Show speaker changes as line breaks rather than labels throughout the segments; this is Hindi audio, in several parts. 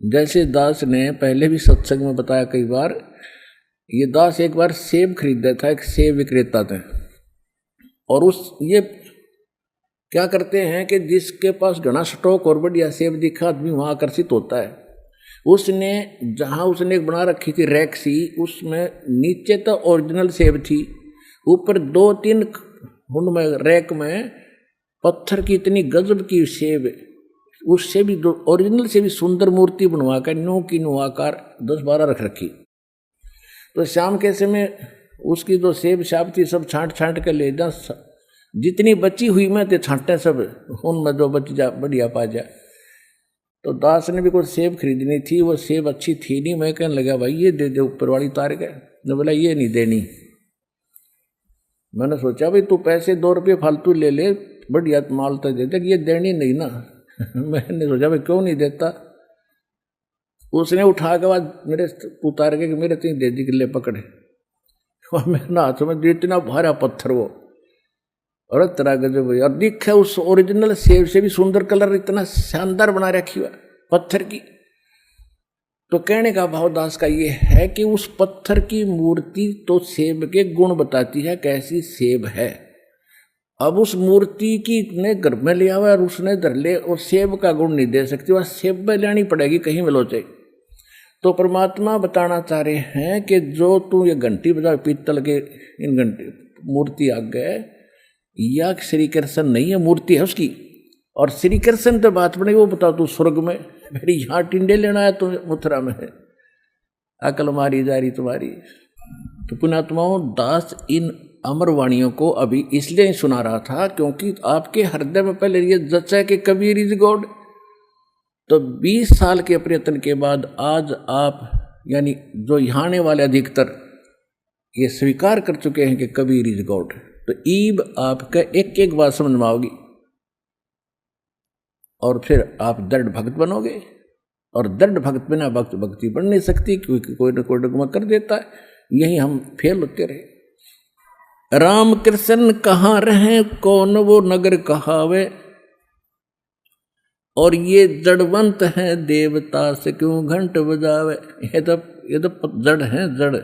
जैसे दास ने पहले भी सत्संग में बताया कई बार, ये दास एक बार सेब खरीदा था, एक सेब विक्रेता थे, और ये क्या करते हैं कि जिसके पास घना स्टॉक और बढ़िया सेब दिखा आदमी वहां आकर्षित होता है। उसने जहां उसने एक बना रखी थी रैक सी, उसमें नीचे तो ओरिजिनल सेब थी, ऊपर 2-3 उनमें रैक में पत्थर की इतनी गजब की सेब, उससे भी ओरिजिनल से भी सुंदर मूर्ति बनवा कर नो की नो आकार 10-12 रख रखी। तो शाम के समय उसकी जो सेब शाप थी सब छांट के ले जा, जितनी बची हुई में थे छांटे सब, उनमें जो बच जा बढ़िया पा जा। तो दास ने भी कुछ सेब खरीदनी थी, वो सेब अच्छी थी नहीं। मैं कहने लगा भाई ये दे दे, ऊपर वाली तार के। ने बोला ये नहीं देनी। मैंने सोचा भाई तू पैसे 2 रुपये फालतू ले ले, बढ़िया माल तो दे दे, ये देनी नहीं ना। मैंने सोचा भाई क्यों नहीं देता। उसने उठा के बाद मेरे उतार के मेरे तीन दे दी, किले पकड़े, और मेरे हाथ में इतना भारा पत्थर वो, और तरह का जो और दिखे उस ओरिजिनल सेब से भी सुंदर, कलर इतना शानदार बना रखी हुआ पत्थर की। तो कहने का भाव दास का ये है कि उस पत्थर की मूर्ति तो सेब के गुण बताती है, कैसी सेब है। अब उस मूर्ति की ने घर में लिया हुआ और उसने धर ले, और सेब का गुण नहीं दे सकती, वह सेब में लेनी पड़ेगी कहीं मिलोचे। तो परमात्मा बताना चाह रहे हैं कि जो तू ये घंटी बजा पीतल के इन घंटी मूर्ति आ गए, या श्री कृष्ण नहीं है, मूर्ति है उसकी। और श्री कृष्ण तो बात बनी, वो बताओ तू स्वर्ग में, मेरी यहाँ टिंडे लेना है तो मथुरा में है, अकल मारी जा रही तुम्हारी। तो पुण्यात्माओं, दास इन अमर वाणियों को अभी इसलिए सुना रहा था क्योंकि आपके हृदय में पहले ये जचा कि कबीर इज गॉड। तो 20 साल के प्रयत्न के बाद आज आप, यानी जो यहाँ आने वाले अधिकतर, ये स्वीकार कर चुके हैं कि कबीर इज गॉड। तो ईब आपका एक एक बात समझ में आओगी, और फिर आप दृढ़ भक्त बनोगे। और दृढ़ भक्त बिना भक्ति बढ़ नहीं सकती, क्योंकि कोई न कोई डगमग कर देता है। यही हम फेल होते रहे। राम कृष्ण कहाँ रहे, कौन वो नगर कहावे, और ये जड़वंत हैं देवता से क्यों घंट बजावे। ये तो जड़ हैं, जड़।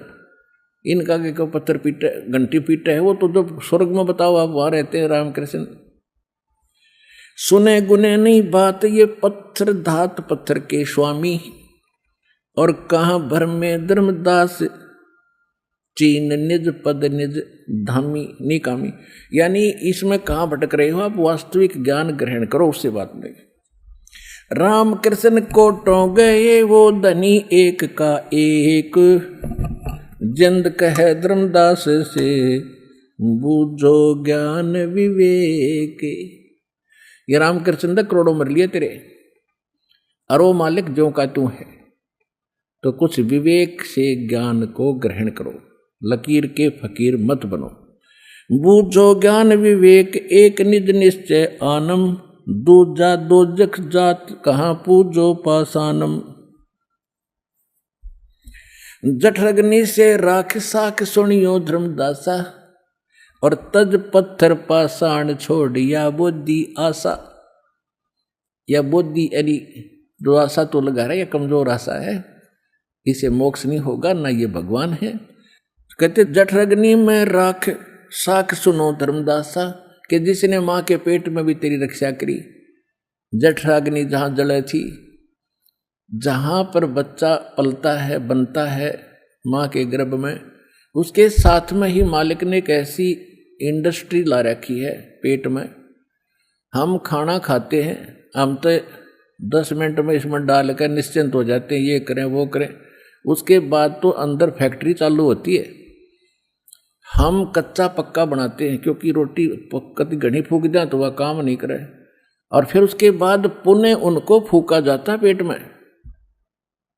इनका के पत्थर पीटे, घंटी पीटे है, वो तो जो स्वर्ग में बताओ आप वहां रहते हैं रामकृष्ण। सुने गुने नहीं बात, ये पत्थर धात पत्थर के स्वामी, और कहाँ भर में धर्मदास, चीन निज पद निज धामी निकामी। यानी इसमें कहाँ भटक रहे हो आप, वास्तविक ज्ञान ग्रहण करो, उससे बात नहीं। राम कृष्ण कोटों गए वो धनी एक का एक, जिंद कहे धर्मदास से बूझो ज्ञान विवेक। ये रामकृष्ण ने करोड़ों मर लिए तेरे, अरो मालिक जो का तू है, तो कुछ विवेक से ज्ञान को ग्रहण करो, लकीर के फकीर मत बनो। बूझो ज्ञान विवेक, एक निज निश्चय आनम, दूजा दोजख जात कहाँ पूजो पासानम। जठरग्नि से राख साख सुनियो धर्मदासा, और तज पत्थर पाषाण छोड़िया बुद्धि आशा। या बुद्धि यानी जो आशा तो लगा रहा है, या कमजोर आशा है, इसे मोक्ष नहीं होगा, ना ये भगवान है। कहते जठरग्नि में राख साख सुनो धर्मदासा, कि जिसने माँ के पेट में भी तेरी रक्षा करी। जठराग्नि जहाँ जले थी, जहाँ पर बच्चा पलता है, बनता है माँ के गर्भ में, उसके साथ में ही मालिक ने एक ऐसी इंडस्ट्री ला रखी है पेट में। हम खाना खाते हैं, हम तो 10 मिनट में इसमें डाल कर निश्चिंत हो जाते हैं, ये करें वो करें। उसके बाद तो अंदर फैक्ट्री चालू होती है। हम कच्चा पक्का बनाते हैं, क्योंकि रोटी कति घनी फूक दें तो वह काम नहीं करे, और फिर उसके बाद पुनः उनको फूका जाता है पेट में।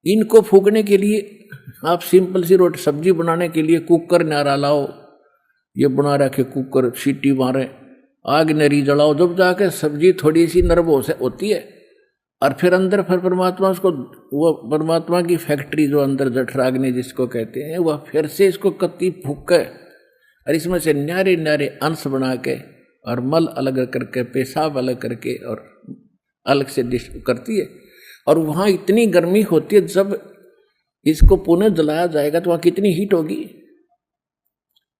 इनको फूकने के लिए आप सिंपल सी रोटी सब्जी बनाने के लिए कुकर नारा लाओ, ये बना रखे कुकर, सीटी मारे, आग नरी जलाओ, जब जाके सब्जी थोड़ी सी नरम होती है, और फिर अंदर फिर परमात्मा उसको, वो परमात्मा की फैक्ट्री जो अंदर जठराग्नि जिसको कहते हैं, वह फिर से इसको कत्ती फूक के, और इसमें से न्यारे न्यारे अंश बना के, और मल अलग करके, पेशाब अलग करके, और अलग से डिश करती है। और वहां इतनी गर्मी होती है, जब इसको पुनः जलाया जाएगा तो वहां कितनी हीट होगी।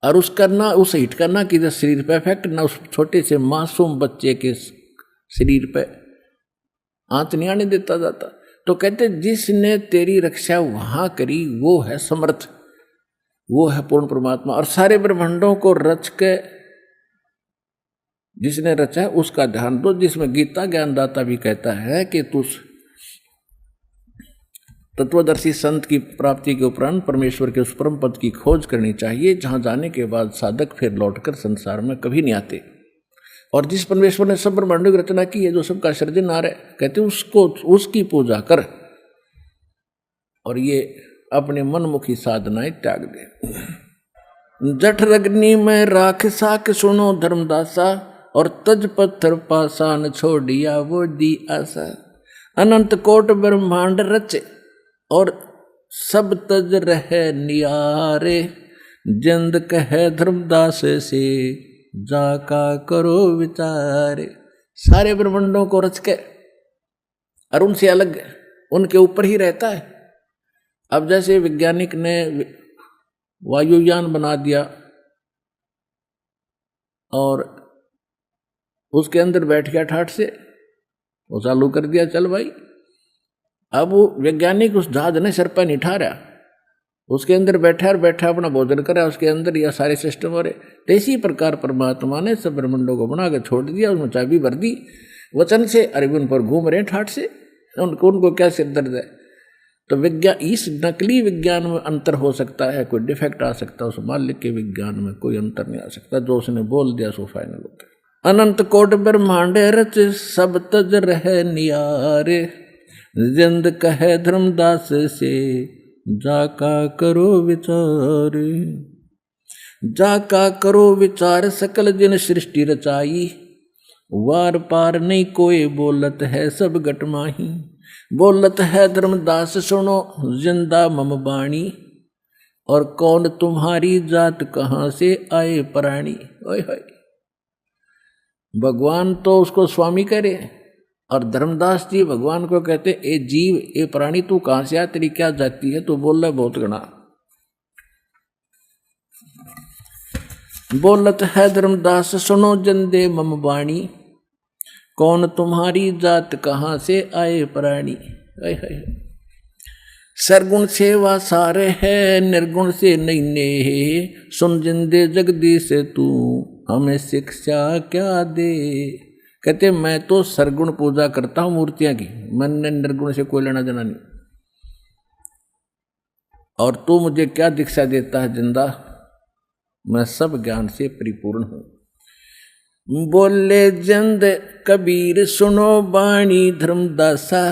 और उसका ना उस हीट का ना किधर शरीर पे इफेक्ट, ना उस छोटे से मासूम बच्चे के शरीर पे आंच नहीं आने देता जाता। तो कहते जिसने तेरी रक्षा वहां करी वो है समर्थ, वो है पूर्ण परमात्मा। और सारे ब्रह्मांडों को रच के जिसने रचा है उसका ध्यान दो, जिसमें गीता ज्ञानदाता भी कहता है कि तू तत्वदर्शी संत की प्राप्ति के उपरांत परमेश्वर के उस परम पद की खोज करनी चाहिए, जहां जाने के बाद साधक फिर लौटकर संसार में कभी नहीं आते। और जिस परमेश्वर ने सब ब्रह्मांडों की रचना की है, जो सबका सृजनहार है, कहते उसको उसकी पूजा कर और ये अपने मनमुखी साधनाएं त्याग दे। जठर अग्नि में राख साख सुनो धर्मदासा, और तज पत्थर पाषाण छोड़िया वो दी आशा। अनंत कोट ब्रह्मांड रचे और सब तज रहे नियारे, जिंद कहे धर्मदास से जाका करो विचारे। सारे ब्रह्मांडों को रच के और उनसे अलग उनके ऊपर ही रहता है। अब जैसे वैज्ञानिक ने वायुयान बना दिया और उसके अंदर बैठ गया ठाठ से, वो चालू कर दिया, चल भाई। अब वो वैज्ञानिक उस जहाज ने सर पर नहीं ठा रहा, उसके अंदर बैठा और बैठा अपना भोजन करा, उसके अंदर यह सारे सिस्टम हो रहे। तो इसी प्रकार परमात्मा ने सब ब्रह्मांडों को बना कर छोड़ दिया, उसमें चाबी भर दी वचन से, अरे उन पर घूम रहे ठाठ से, उनको क्या सिर दर्द है। तो विज्ञान, इस नकली विज्ञान में अंतर हो सकता है, कोई डिफेक्ट आ सकता है, उस मालिक के विज्ञान में कोई अंतर नहीं आ सकता। जो उसने बोल दिया सो फाइनल होता है। अनंत कोट ब्रह्मांड रच सब तज रहे नियारे, जिंद कहे धर्मदास से जाका करो विचार। जाका करो विचार सकल जिन सृष्टि रचाई, वार पार नहीं कोई बोलत है सब गट माही। बोलत है धर्मदास सुनो जिंदा मम बाणी, और कौन तुम्हारी जात कहाँ से आए प्राणी। ओए होए, भगवान तो उसको स्वामी करे और धर्मदास जी भगवान को कहते ए जीव, ए प्राणी, तू कहां से आ, तेरी क्या जाति है, तू बोल रहा बहुत गणा। बोलत है धर्मदास सुनो जिंदे मम बाणी, कौन तुम्हारी जात कहां से आए प्राणी। सरगुण सेवा सारे है निर्गुण से नहीं ने, सुन जिंदे जगदीश तू हमें शिक्षा क्या दे। कहते मैं तो सरगुण पूजा करता हूं मूर्तियां की, मैंने निर्गुण से कोई लेना देना नहीं। और तू मुझे क्या दीक्षा देता है जिंदा, मैं सब ज्ञान से परिपूर्ण हूं। बोले जिंद कबीर सुनो बाणी धर्मदासा,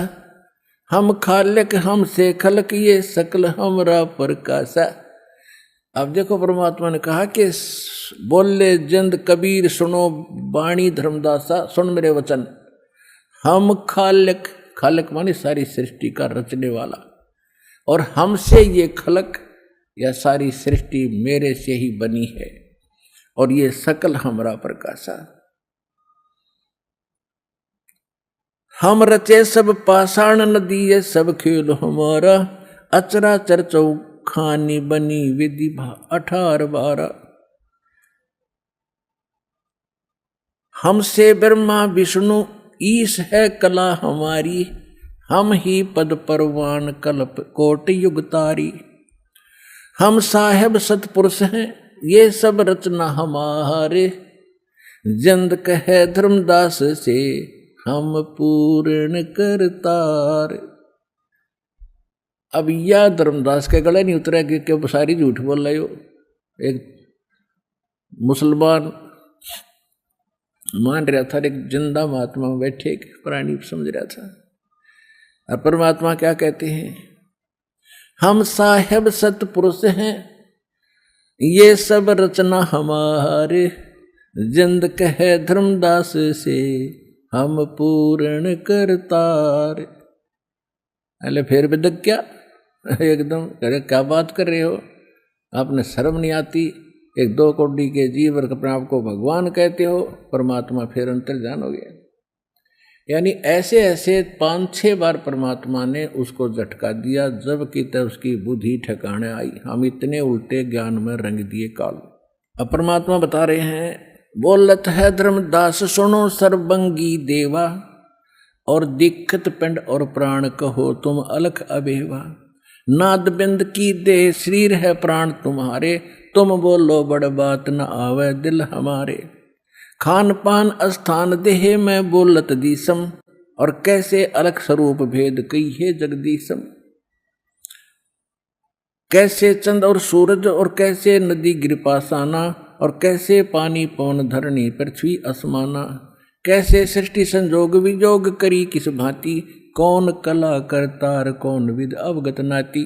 हम खालिक हमसे खलक ये सकल हमरा प्रकाशा। अब देखो परमात्मा ने कहा कि बोले जिंद कबीर सुनो बाणी धर्मदासा, सुन मेरे वचन। हम खालिक, खालिक मानी सारी सृष्टि का रचने वाला, और हमसे ये खलक या सारी सृष्टि मेरे से ही बनी है, और ये सकल हमरा प्रकाशा। हम रचे सब पाषाण नदी ये सब खेल हमारा, अचरा चरचौ खानी बनी विधि 18-12। हमसे ब्रह्मा विष्णु ईश है कला हमारी, हम ही पद परवान कल्प कोट युग तारी। हम साहेब सतपुरुष हैं ये सब रचना हमारे, जिंद कहे धर्मदास से हम पूर्ण करतार। अब यह धर्मदास के गले नहीं उतरा कि क्यों सारी झूठ बोल रहे हो। एक मुसलमान मान रहा था, एक जिंदा महात्मा बैठे एक प्राणी समझ रहा था। और परमात्मा क्या कहते हैं, हम साहेब सतपुरुष हैं ये सब रचना हमारे, जिंद कहे धर्मदास से हम पूर्ण करतार। अरे फिर बिदक क्या एकदम, अरे क्या बात कर रहे हो, आपने शर्म नहीं आती, एक 2 कोटि के जीव अपने आप को भगवान कहते हो। परमात्मा फिर अंतर्ध्यान हो गया। यानी ऐसे ऐसे 5-6 बार परमात्मा ने उसको झटका दिया, जबकि तब उसकी बुद्धि ठिकाने आई। हम इतने उल्टे ज्ञान में रंग दिए काल। अब परमात्मा बता रहे हैं, बोलत है धर्मदास सुनो सर्वंगी देवा, और दिक्कत पिंड और प्राण कहो तुम अलख अबेवा। नाद बिंद की देह शरीर है प्राण तुम्हारे, तुम बोलो बड़ बात न आवे दिल हमारे। खान पान स्थान देह में बोलत दीसम, और कैसे अलग स्वरूप भेद कही है जगदीशम। कैसे चंद और सूरज, और कैसे नदी गिरपासाना, और कैसे पानी पौन धरणी पृथ्वी असमाना। कैसे सृष्टि संजोग विजोग करी किस भांति, कौन कला करतार कौन विद अवगत नाती।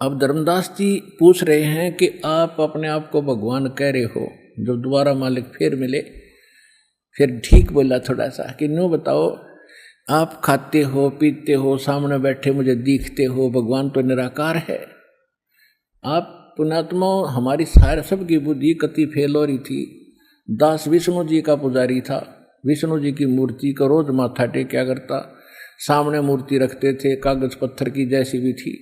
अब धर्मदास जी पूछ रहे हैं कि आप अपने आप को भगवान कह रहे हो। जब दोबारा मालिक फिर मिले, फिर ठीक बोला थोड़ा सा कि नो बताओ, आप खाते हो पीते हो, सामने बैठे मुझे दिखते हो, भगवान तो निराकार है। आप पुण्यात्मा, हमारी सारे सबकी बुद्धि कति फेल हो रही थी। दास विष्णु जी का पुजारी था, विष्णु जी की मूर्ति को रोज माथा टेक्या करता, सामने मूर्ति रखते थे, कागज पत्थर की जैसी भी थी।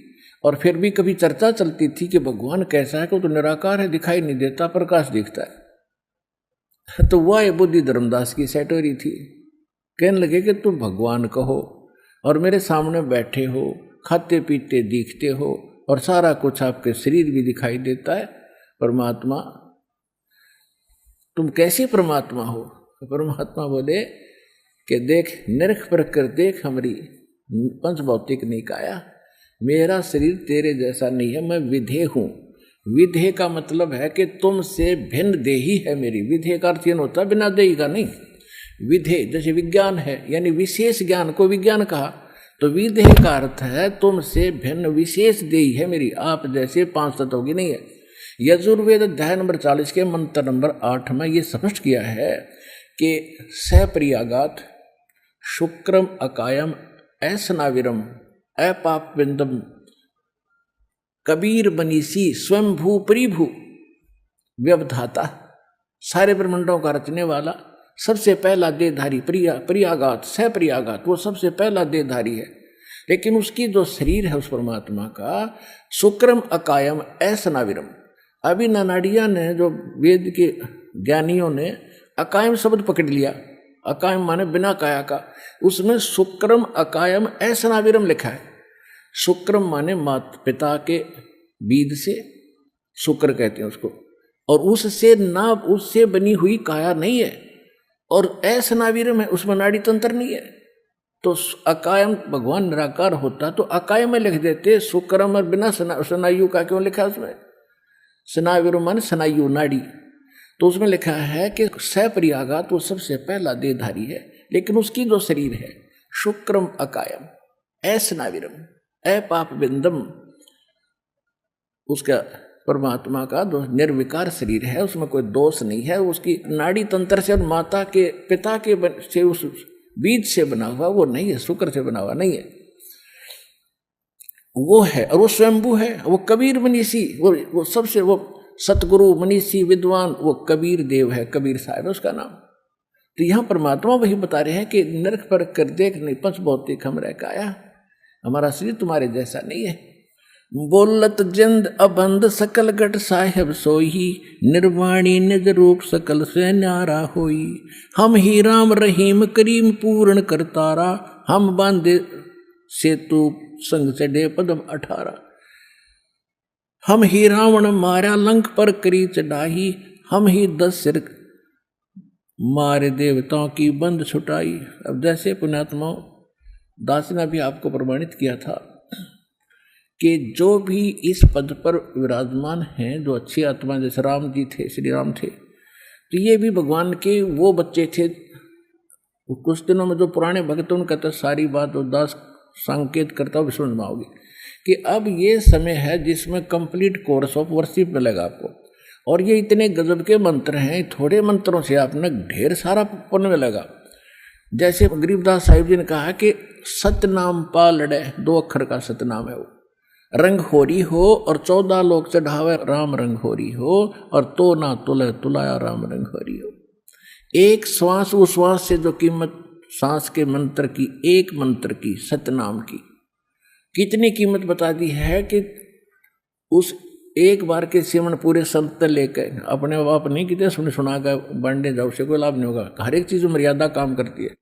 और फिर भी कभी चर्चा चलती थी कि भगवान कैसा है, कि वो तो निराकार है, दिखाई नहीं देता, प्रकाश दिखता है। तो वह बुद्धि धर्मदास की सेट हो रही थी। कहने लगे कि तुम भगवान कहो, और मेरे सामने बैठे हो, खाते पीते दिखते हो, और सारा कुछ आपके शरीर भी दिखाई देता है, परमात्मा तुम कैसे परमात्मा हो। तो परमात्मा बोले कि देख निरख पर कर देख हमारी पंचभौतिक निकाया, मेरा शरीर तेरे जैसा नहीं है, मैं विधेय हूँ। विधेय का मतलब है कि तुमसे भिन्न देही है मेरी। विधेय का अर्थ ये होता बिना देही का नहीं। विधेय जैसे विज्ञान है, यानी विशेष ज्ञान को विज्ञान कहा, तो विधेय का अर्थ है तुमसे भिन्न विशेष देही है मेरी, आप जैसे 5 तत्वों की नहीं है। यजुर्वेद अध्याय नंबर 40 के मंत्र नंबर 8 में ये स्पष्ट किया है कि सप्रियागात शुक्रम अकायम ऐसनाविरम अपाप बिंदम कबीर बनीसी स्वयंभू परिभू व्यवधाता। सारे ब्रह्मांडों का रचने वाला, सबसे पहला देहधारी, प्रियागात सप्रियागात, वो सबसे पहला देहधारी है। लेकिन उसकी जो शरीर है उस परमात्मा का, शुक्रम अकायम ऐसनाविरम। अभी नानाडिया ने, जो वेद के ज्ञानियों ने अकायम शब्द पकड़ लिया, अकायम माने बिना काया का, उसमें शुक्रम अकायम ऐसनाविरम लिखा है। शुक्रम माने माता पिता के बीज से शुक्र कहते हैं उसको, और उससे ना, उससे बनी हुई काया नहीं है, और ऐसनाविरम है, उसमें नाड़ी तंत्र नहीं है। तो अकायम भगवान निराकार होता तो अकायम में लिख देते, शुक्रम और बिना स्नायु का क्यों लिखा उसमें। स्नाविरम माने स्नायु नाड़ी, तो उसमें लिखा है कि सप्रियागात वो सबसे पहला देहधारी है, लेकिन उसकी जो शरीर है शुक्रम अकायम ऐसनाविरम अपाप बिंदम, उसका परमात्मा का जो निर्विकार शरीर है उसमें कोई दोष नहीं है। उसकी नाड़ी तंत्र से और माता के पिता के से उस बीज से बना हुआ वो नहीं है, शुक्र से बना हुआ नहीं है, वो है। और वो स्वयंभू है, वो कबीर मनीषी, वो सबसे वो सतगुरु मनीषी विद्वान, वो कबीर देव है, कबीर साहब है उसका नाम। तो यहाँ परमात्मा वही बता रहे हैं कि नरक पर कर देख नहीं पंच भौतिक हम रह काया, हमारा शरीर तुम्हारे जैसा नहीं है। बोलत जिंद अबंध सकल गट साहेब सोही, निर्वाणी निज रूप सकल से न्यारा होई। हम ही राम रहीम करीम पूर्ण करतारा, हम बांधे सेतु संग चढ़े पदम 18। हम ही रावण मारा लंक पर करी चढ़ाई, हम ही 10 सिर मारे देवताओं की बंद छुटाई। अब जैसे पुण्यात्माओं दास ने भी आपको प्रमाणित किया था कि जो भी इस पद पर विराजमान हैं, जो अच्छी आत्मा, जैसे राम जी थे, श्री राम थे, तो ये भी भगवान के वो बच्चे थे। कुछ दिनों में जो पुराने भक्त उनका तो सारी बात वो दास संकेत करता हुआ समझ में आओगी कि अब ये समय है जिसमें कंप्लीट कोर्स ऑफ वर्शिप मिलेगा आपको। और ये इतने गजब के मंत्र हैं, थोड़े मंत्रों से आपने ढेर सारा पुण्य मिलेगा। जैसे गरीबदास साहिब जी ने कहा कि सतनाम पालड़े, 2 अक्षर का सतनाम है वो, रंग होरी हो और 14 लोग चढ़ावे राम रंग होरी हो, और तो ना तुले तुलाया राम रंग होरी हो। एक श्वास, उस श्वास से जो कीमत सांस के मंत्र की, एक मंत्र की, सतनाम की कितनी कीमत बता दी है कि उस एक बार के सिमरण पूरे संत लेकर अपने आप नहीं कितने सुना कर बांटे जाओ, उससे कोई लाभ नहीं होगा। हर एक चीज मर्यादा काम करती है।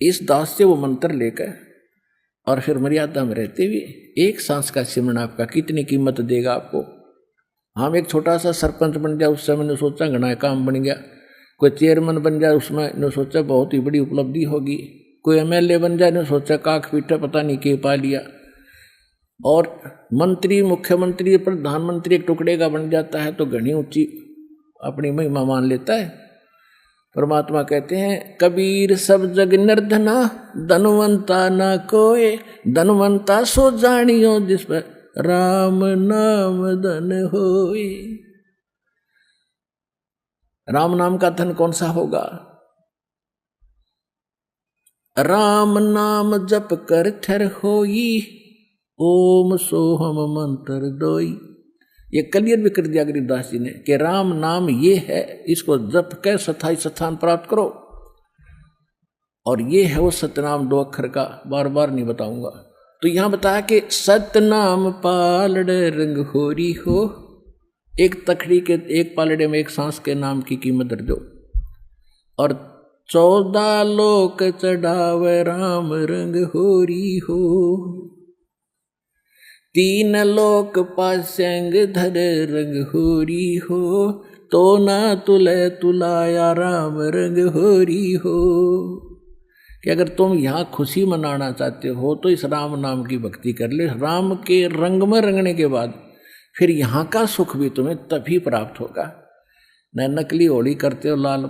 इस दास से वो मंत्र लेकर और फिर मर्यादा में रहते हुए एक सांस का सिमरण आपका कितनी कीमत देगा आपको। हम एक छोटा सा सरपंच बन जाए, उस समय ने सोचा घना काम बन गया। कोई चेयरमैन बन जाए, उसमें ने सोचा बहुत ही बड़ी उपलब्धि होगी। कोई एमएलए बन जाए, ने सोचा काख पीटा पता नहीं के पा लिया। और मंत्री, मुख्यमंत्री, प्रधानमंत्री एक टुकड़े का बन जाता है तो घनी ऊंची अपनी महिमा मान लेता है। परमात्मा कहते हैं कबीर सब जग निर्धना, धनवंता ना कोय, धनवंता सो जानियो जिस पर राम नाम धन होए। राम नाम का धन कौन सा होगा? राम नाम जप कर थर होई, ओम सोहम मंत्र दोई। ये क्लियर भी कर दिया गरीबदास जी ने कि राम नाम ये है, इसको जप कर स्थाई स्थान प्राप्त करो। और ये है वो सतनाम, 2 अक्षर का, बार बार नहीं बताऊंगा। तो यहां बताया कि सतनाम पालड़े रंग होरी हो। एक तखड़ी के एक पालड़े में एक सांस के नाम की कीमत दर दो। और 14 लोक चढ़ावे राम रंग होरी हो, 3 लोक पासंग धर रंग होरी हो, तो ना तुले तुलाया राम रंग होरी हो। कि अगर तुम यहाँ खुशी मनाना चाहते हो तो इस राम नाम की भक्ति कर ले। राम के रंग में रंगने के बाद फिर यहाँ का सुख भी तुम्हें तभी प्राप्त होगा। न नकली होली करते हो, लाल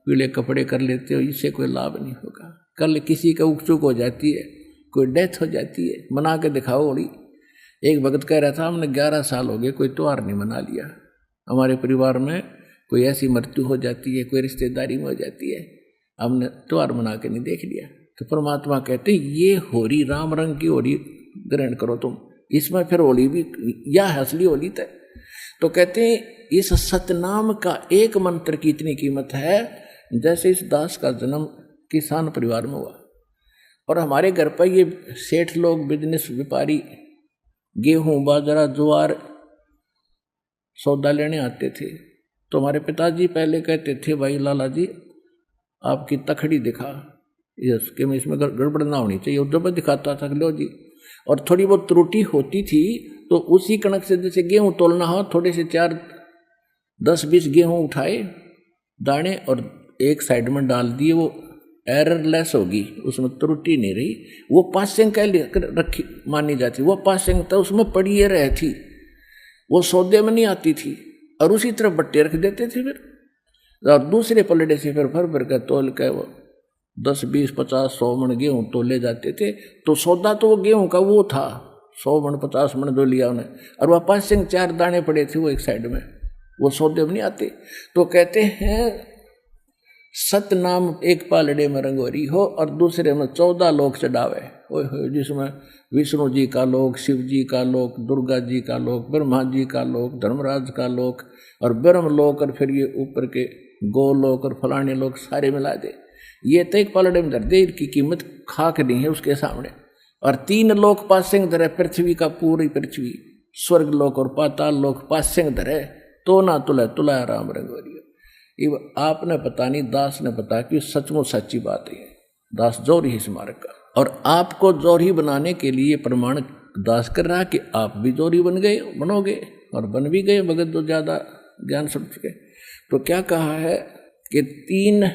पीले कपड़े कर लेते हो, इससे कोई लाभ नहीं होगा। कल किसी का उकचुक हो जाती है, कोई डेथ हो जाती है, मना के दिखाओ होली। एक भगत कह रहा था हमने 11 साल हो गए कोई त्योहार नहीं मना लिया। हमारे परिवार में कोई ऐसी मृत्यु हो जाती है, कोई रिश्तेदारी में हो जाती है, हमने त्योहार मना के नहीं देख लिया। तो परमात्मा कहते ये होली राम रंग की होली ग्रहण करो तुम, इसमें फिर होली भी या असली होली तय। तो कहते हैं इस सतनाम का एक मंत्र की इतनी कीमत है। जैसे इस दास का जन्म किसान परिवार में हुआ और हमारे घर पर ये सेठ लोग, बिजनेस व्यापारी गेहूं बाजरा ज्वार सौदा लेने आते थे। तो हमारे पिताजी पहले कहते थे भाई लाला जी आपकी तखड़ी दिखा, इसमें गड़बड़ ना होनी चाहिए। जब दिखाता था लो जी, और थोड़ी बहुत त्रुटि होती थी तो उसी कणक से जैसे गेहूं तोलना हो, थोड़े से 4-10-20 गेहूं उठाए दाने और एक साइड में डाल दिए, वो एररलेस होगी, उसमें त्रुटि नहीं रही। वो पासेंग कह रखी मानी जाती, वो पासेंग तो उसमें पड़ी रह थी, वो सौदे में नहीं आती थी। और उसी तरफ बट्टे रख देते थे फिर, और दूसरे पलड़े से फिर भर भर कर तोल के वो 10-20-50-100 मन गेहूँ तोले जाते थे। तो सौदा तो वो गेहूँ का वो था, 100 मन 50 मन जो लिया उन्हें, और वह 5 से 4 दाने पड़े थे वो एक साइड में, वो सौदे में नहीं आते। तो कहते हैं सतनाम एक पालड़े में रंगोरी हो और दूसरे में 14 लोक चढ़ावे, जिसमें विष्णु जी का लोक, शिव जी का लोक, दुर्गा जी का लोक, ब्रह्मा जी का लोक, धर्मराज का लोक और ब्रह्म लोक, और फिर ये ऊपर के गोलोक और फलाने लोक सारे मिला दे। ये तो एक पालड़े में धर दे, इनकी कीमत खाक नहीं है उसके सामने। और 3 लोक पासेंग धरे, पृथ्वी का पूरी पृथ्वी, स्वर्ग लोक और पाताल लोक पासेंग धरे, तो ना तुला तुला राम रंगोरी। आपने पता नहीं, दास ने पता कि सचमुच सच्ची बात है। दास जोरी स्मारक का, और आपको जोरी बनाने के लिए प्रमाण दास कर रहा कि आप भी जोरी बनोगे और बन भी गए भगत जो ज्यादा ज्ञान समझ के। तो क्या कहा है कि 3,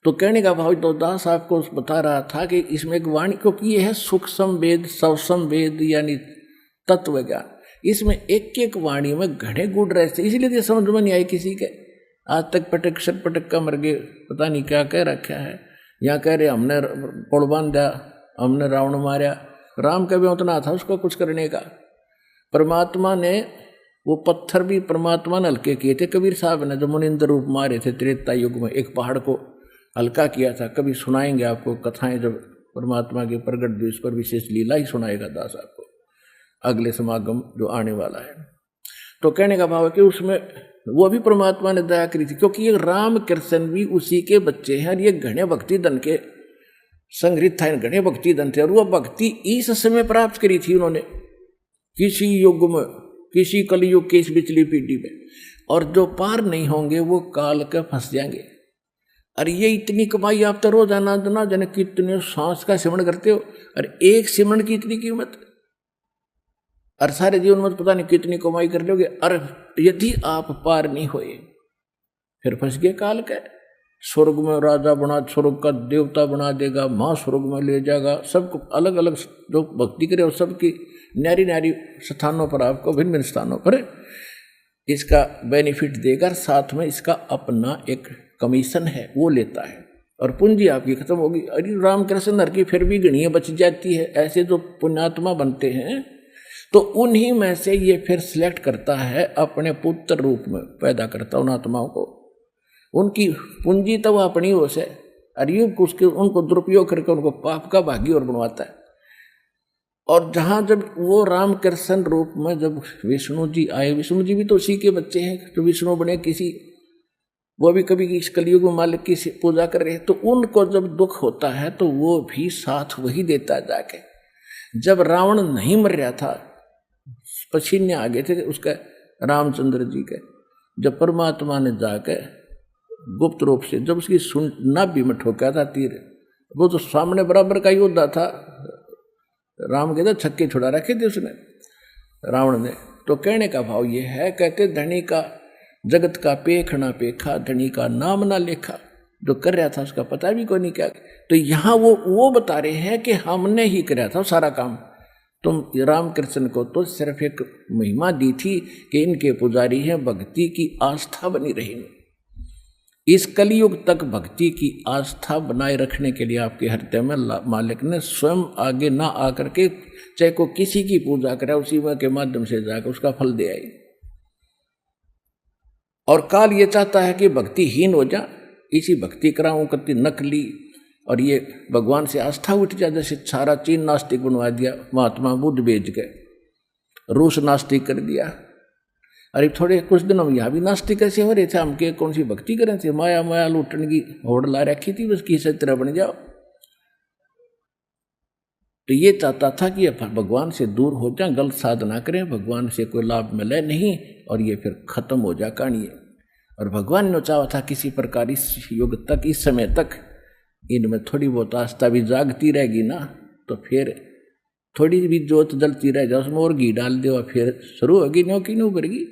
तो कहने का भाव तो दास आपको बता रहा था कि इसमें एक वाणी, क्योंकि ये है सूक्ष्म वेद, सवसम वेद यानी तत्व ज्ञान, इसमें एक एक वाणी में घड़े गुड़ रहे थे, इसलिए तो समझ में नहीं आई किसी के। आज तक पटक सटपटक का मर गए, पता नहीं क्या कह रखा है। यहाँ कह रहे हमने पुल बांधा, हमने रावण मारा। राम का भी उतना था उसको कुछ करने का। परमात्मा ने वो पत्थर भी परमात्मा ने हल्के किए थे। कबीर साहब ने जो मुनिंद्र रूप मारे थे त्रेता युग में, एक पहाड़ को हल्का किया था। कभी सुनाएंगे आपको कथाएं, जब परमात्मा के प्रगट दिवस पर विशेष लीला ही सुनाएगा दास आपको, अगले समागम जो आने वाला है। तो कहने का भाव है कि उसमें वो भी परमात्मा ने दया करी थी, क्योंकि ये राम कृष्ण भी उसी के बच्चे हैं और ये घने भक्ति धन के संग्रहित था, घने भक्ति धन थे। और वो भक्ति इस समय प्राप्त करी थी उन्होंने, किसी युग में, किसी कलयुग के इस पिछली पीढ़ी में। और जो पार नहीं होंगे वो काल के फंस जाएंगे। अरे ये इतनी कमाई आप तो रोजाना ना जाने कितने सांस का सिमरण करते हो, और एक सिमरण की इतनी कीमत, और सारे जीवन में पता नहीं कितनी कमाई कर लोगे। और यदि आप पार नहीं होए फिर फंस गए काल के। स्वर्ग में राजा बना, स्वर्ग का देवता बना देगा, माँ स्वर्ग में ले जाएगा, सबको अलग अलग जो भक्ति करे और सबकी न्यारी न्यारी स्थानों पर, आपको भिन्न भिन्न स्थानों पर इसका बेनिफिट देगा। साथ में इसका अपना एक कमीशन है वो लेता है, और पूंजी आपकी खत्म होगी। अरे रामकृष्ण हर की फिर भी गणियाँ बच जाती है। ऐसे जो पुण्यात्मा बनते हैं तो उन्हीं में से ये फिर सिलेक्ट करता है, अपने पुत्र रूप में पैदा करता उन आत्माओं को। उनकी पूंजी तो वो अपनी ओर से, अरे उसके उनको दुरुपयोग करके उनको पाप का भागी और बनवाता है। और जहाँ जब वो रामकृष्ण रूप में जब विष्णु जी आए, विष्णु जी भी तो उसी के बच्चे हैं जो विष्णु बने, किसी वो भी कभी इस कलयुग में मालिक की पूजा कर रहे हैं, तो उनको जब दुख होता है तो वो भी साथ वही देता है जाके। जब रावण नहीं मर रहा था, पसीने आ गए थे उसका रामचंद्र जी के, जब परमात्मा ने जाके गुप्त रूप से जब उसकी नाभि में ठोका था तीर, वो तो सामने बराबर का योद्धा था, राम के तो छक्के छुड़ा रखे थे उसने रावण ने। तो कहने का भाव ये है, कहते धनी का जगत का पेख ना पेखा, धनी का नाम ना लेखा। जो कर रहा था उसका पता भी कोई नहीं क्या। तो यहाँ वो बता रहे हैं कि हमने ही कराया था सारा काम। तुम रामकृष्ण को तो सिर्फ एक महिमा दी थी कि इनके पुजारी हैं, भक्ति की आस्था बनी रही। इस कलयुग तक भक्ति की आस्था बनाए रखने के लिए आपके हृदय में मालिक ने स्वयं आगे ना आकर के, चाहे को किसी की पूजा करे, उसी के माध्यम से जाकर उसका फल दे आए। और काल ये चाहता है कि भक्तिहीन हो जा, इसी भक्ति कराऊं कति नकली, और ये भगवान से आस्था उठ जाए। जैसे सारा चीन नास्तिक बनवा दिया महात्मा बुद्ध भेज के, रूस नास्तिक कर दिया। अरे थोड़े कुछ दिनों में यहाँ भी नास्तिक ऐसे हो रहे थे, हम के कौन सी भक्ति करें थे, माया माया लूटने की होड़ ला रखी थी, बस किसी तरह बन जाओ। तो ये चाहता था कि भगवान से दूर हो जाए, गलत साधना करें, भगवान से कोई लाभ मिले नहीं, और ये फिर खत्म हो जाए कहानी। और भगवान ने चाहा था किसी प्रकार इस युग तक, इस समय तक इनमें थोड़ी बहुत आस्था भी जागती रहेगी ना, तो फिर थोड़ी भी जोत जलती रह जाए, उसमें और घी डाल दो, फिर शुरू होगी न्यों की न्यों करेगी।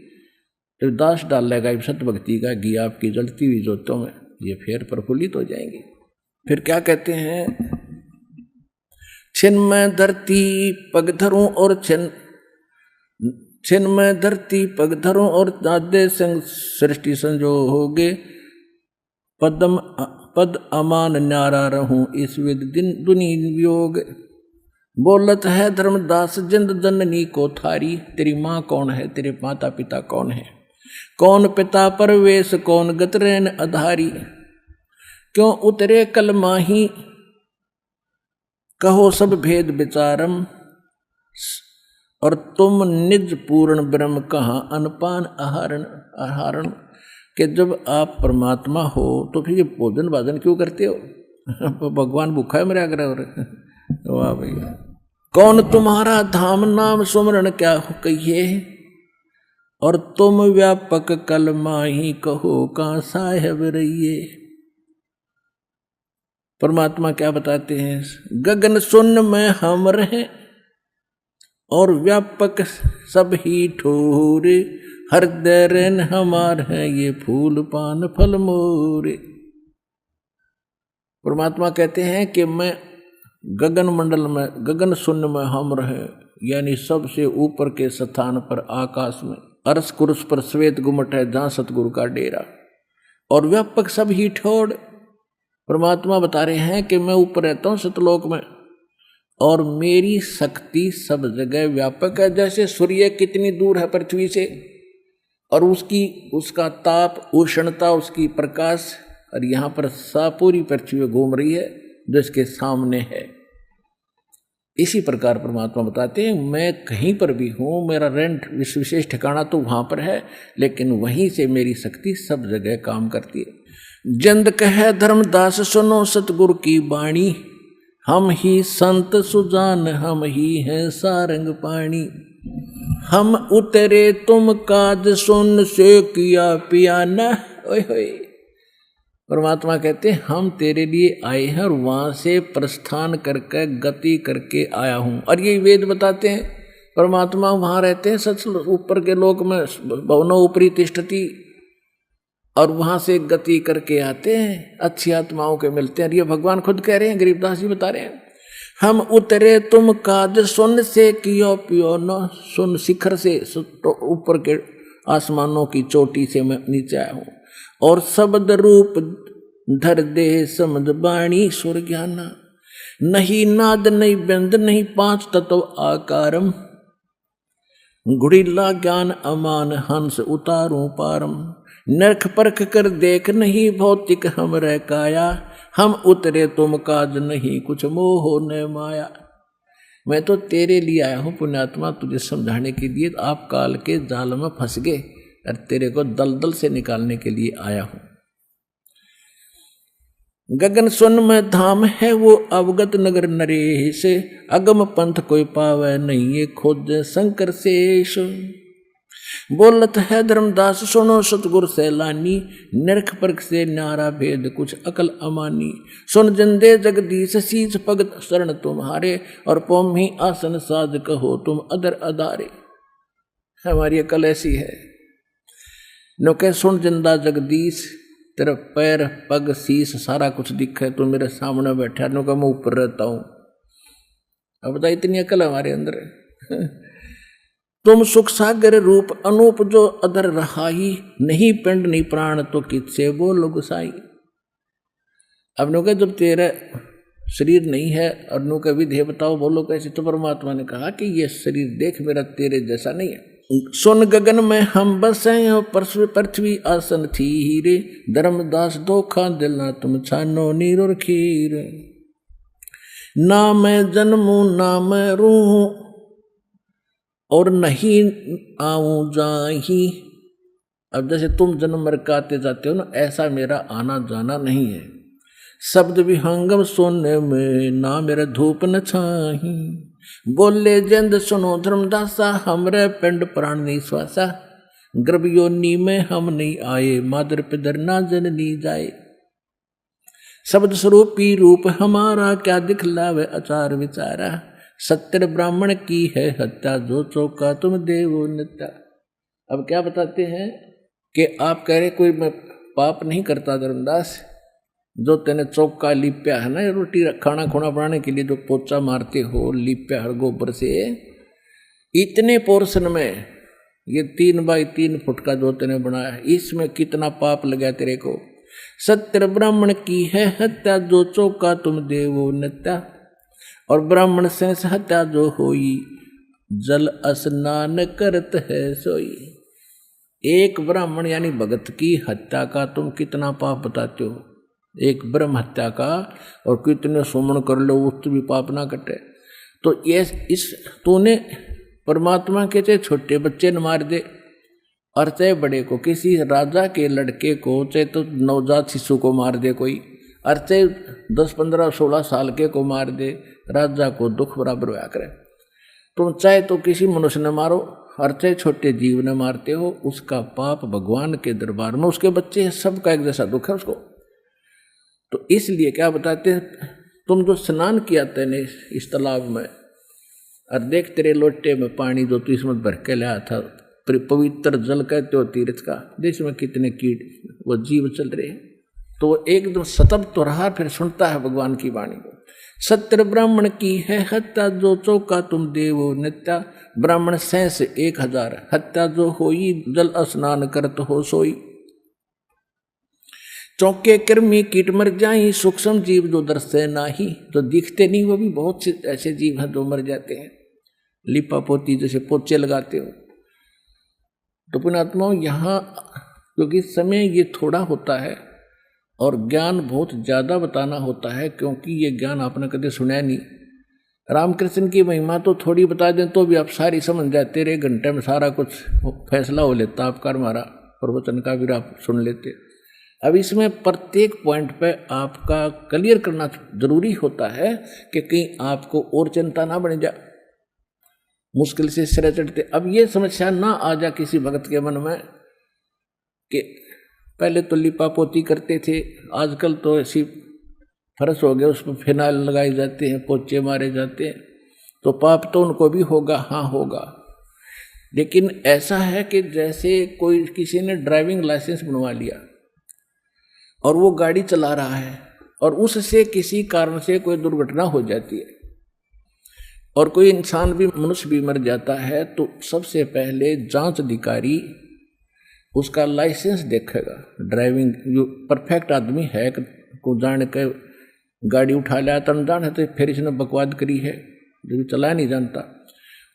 तो दास डाल लेगा सत्य भक्ति का घी आपकी जलती हुई जोतों में, ये फिर प्रफुल्लित हो जाएंगे। फिर क्या कहते हैं, छिन में धरती पग धरूं और छिन में धरती पग धरूं और दादे संग सृष्टि संजोगे, पद अमान न्यारा रहूं इस विद दिन दुनी वियोग। बोलत है धर्मदास जिंद जननी को थारी, तेरी माँ कौन है, तेरे माता पिता कौन है, कौन पिता परवेश कौन गतरैन आधारी, क्यों उतरे कल माही कहो सब भेद विचारम, और तुम निज पूर्ण ब्रह्म कहाँ अनपान आहारण। कि जब आप परमात्मा हो तो फिर भोजन भाजन क्यों करते हो, भगवान भूखा है मेरा कर। वाह भैया, कौन तुम्हारा धाम नाम सुमरण क्या कहिए, और तुम व्यापक कल माही कहो कहाँ साहेब रहिए। परमात्मा क्या बताते हैं, गगन शून्य में हम रहे और व्यापक सब ही ठोरे, हृदय रैन हमार है ये फूल पान फल मोरे। परमात्मा कहते हैं कि मैं गगन मंडल में, गगन शून्य में हम रहे, यानी सबसे ऊपर के स्थान पर आकाश में, अरस कुरुस पर श्वेत गुमट है जहां सतगुरु का डेरा, और व्यापक सब ही ठोड़। परमात्मा बता रहे हैं कि मैं ऊपर रहता हूँ सतलोक में, और मेरी शक्ति सब जगह व्यापक है। जैसे सूर्य कितनी दूर है पृथ्वी से, और उसका ताप, उष्णता, उसकी प्रकाश, और यहाँ पर पूरी पृथ्वी घूम रही है जो इसके सामने है। इसी प्रकार परमात्मा बताते हैं मैं कहीं पर भी हूँ, मेरा रेंट विशेष ठिकाना तो वहाँ पर है, लेकिन वहीं से मेरी शक्ति सब जगह काम करती है। जंद कहे धर्मदास सुनो सतगुरु की बाणी, हम ही संत सुजान हम ही हैं सारंग पाणी। हम उतरे तुम काज सुन से किया पियाना। ओए होए, परमात्मा कहते हैं हम तेरे लिए आए हैं और वहां से प्रस्थान करके गति करके आया हूं। और ये वेद बताते हैं परमात्मा वहां रहते हैं सच ऊपर के लोक में, भवनो ऊपरी तिष्ठति, और वहां से गति करके आते हैं, अच्छी आत्माओं के मिलते हैं। और ये भगवान खुद कह रहे हैं, गरीबदास जी बता रहे हैं, हम उतरे तुम काज सुन से कियो पियो न। सुन शिखर से, ऊपर के आसमानों की चोटी से मैं नीचे आया हूं, और शब्द रूप धर दे समझ बाणी सुर ज्ञाना। नहीं नाद नहीं व्यंद नहीं पांच तत्व आकारम, गुड़िला ज्ञान अमान हंस उतारूं पारम। नरख परख कर देख नहीं भौतिक हम रह काया, हम उतरे तुम काज नहीं कुछ मोह न माया। मैं तो तेरे लिए आया हूं पुण्यात्मा, तुझे समझाने के लिए। आप काल के जाल में फंस गए और तेरे को दलदल से निकालने के लिए आया हूं। गगन सुन में धाम है वो अवगत नगर नरेश, अगम पंथ कोई पावे नहीं ये खोज शंकर शेष। बोलत है धर्मदास सुनो सतगुर सैलानी, नरख परख से न्यारा भेद कुछ अकल अमानी। सुन जंदे जगदीश शीस भगत शरण तुम्हारे, और पोम ही आसन साज कहो तुम अदर अदारे। हमारी अकल ऐसी है, नो कह सुन जिंदा जगदीश, तेरा पैर पग शीस सारा कुछ दिखे, तो मेरे सामने बैठा, नो कह मैं ऊपर रहता हूं। अब बता, इतनी अकल हमारे अंदर है। तुम सुख सागर रूप अनूप जो अदर रहाई, नहीं पिंड नहीं प्राण तो किससे बोलो गुसाई। अब नो कह जब तेरा शरीर नहीं है और नो कह विधेय बताओ बोलो कैसे, तो परमात्मा ने कहा कि ये शरीर देख मेरा तेरे जैसा नहीं है। सुन गगन में हम बसे पृथ्वी आसन थी हीरे, धर्मदास धोखा दिलना तुम छानो नीर और खीर। ना मैं जन्मू ना मैं रूहूं और नहीं आऊं जाही। अब जैसे तुम जन्म मर के आते जाते हो ना, ऐसा मेरा आना जाना नहीं है। शब्द विहंगम सोने में ना मेरा धूप न छाही। बोले जंद सुनो धर्मदासा, हमरे पिंड प्राण नहीं श्वासा। गर्भ योनि में हम नहीं आए, मादर पिदर ना जननी जाए। शब्द स्वरूपी रूप हमारा, क्या दिखलावे आचार विचारा। सत्य ब्राह्मण की है हत्या, जो चौका तुम देवो नित्या। अब क्या बताते हैं कि आप कह रहे कोई मैं पाप नहीं करता धर्मदास, जो तेने चौका लिप्या है ना, रोटी खाना खुना बनाने के लिए जो पोचा मारते हो लिप्या हर गोबर से, इतने पोर्शन में ये 3 बाई 3 फुट का जो तेने बनाया है, इसमें कितना पाप लगा तेरे को। सत्य ब्राह्मण की है हत्या, जो चौका तुम देवो नित्या। और ब्राह्मण से हत्या जो होई, जल स्नान करत है सोई। एक ब्राह्मण यानी भगत की हत्या का तुम कितना पाप बताते हो, एक ब्रह्म हत्या का, और कितने सुमन कर लो उस भी पाप ना कटे। तो ये इस तूने परमात्मा के चाहे छोटे बच्चे न मार दे और चाहे बड़े को, किसी राजा के लड़के को, चाहे तो नवजात शिशु को मार दे कोई, और चाहे 10, 15, 16 साल के को मार दे, राजा को दुख बराबर होया करे। तुम चाहे तो किसी मनुष्य ने मारो और चाहे छोटे जीव ने मारते हो, उसका पाप भगवान के दरबार में, उसके बच्चे सबका एक जैसा दुख है उसको। तो इसलिए क्या बताते हैं, तुम जो स्नान किया तेने इस तालाब में, और देख तेरे लोटे में पानी जो तू इसमें भर के लाया था, पवित्र जल कहते हो तीर्थ का, देश में कितने कीट वो जीव चल रहे हैं। तो वो एकदम सतब तो रहा, फिर सुनता है भगवान की वाणी को। सत्य ब्राह्मण की है हत्या, जो चौका तुम देवो नित्या। ब्राह्मण 1,000 हत्या जो होई, जल स्नान करत हो सोई। चौके कृमि कीट मर जाई, सूक्ष्म जीव जो दर्शे नाही। जो दिखते नहीं वो भी बहुत से ऐसे जीव हैं जो मर जाते हैं। लिपा पोती जैसे पोचे लगाते हो। तो पुण्यात्माओं, यहाँ क्योंकि समय ये थोड़ा होता है और ज्ञान बहुत ज़्यादा बताना होता है, क्योंकि ये ज्ञान आपने कभी सुना नहीं। रामकृष्ण की महिमा तो थोड़ी बता दें तो भी आप सारी समझ जाते, 1 घंटे में सारा कुछ फैसला हो लेता आपका, हमारा प्रवचन का भी आप सुन लेते। अब इसमें प्रत्येक पॉइंट पे आपका क्लियर करना जरूरी होता है कि कहीं आपको और चिंता ना बन जाए, मुश्किल से सिर चढ़ते। अब ये समस्या ना आ जा किसी भक्त के मन में कि पहले तो लिपा पोती करते थे, आजकल तो ऐसी फर्श हो गया, उसमें फिनाइल लगाए जाते हैं, पोचे मारे जाते हैं, तो पाप तो उनको भी होगा, हाँ होगा। लेकिन ऐसा है कि जैसे कोई किसी ने ड्राइविंग लाइसेंस बनवा लिया और वो गाड़ी चला रहा है और उससे किसी कारण से कोई दुर्घटना हो जाती है और कोई इंसान भी, मनुष्य भी मर जाता है, तो सबसे पहले जांच अधिकारी उसका लाइसेंस देखेगा। ड्राइविंग जो परफेक्ट आदमी है को जान के गाड़ी उठा लिया, तो अनजान है तो फिर इसने बकवाद करी है, जो चला नहीं जानता।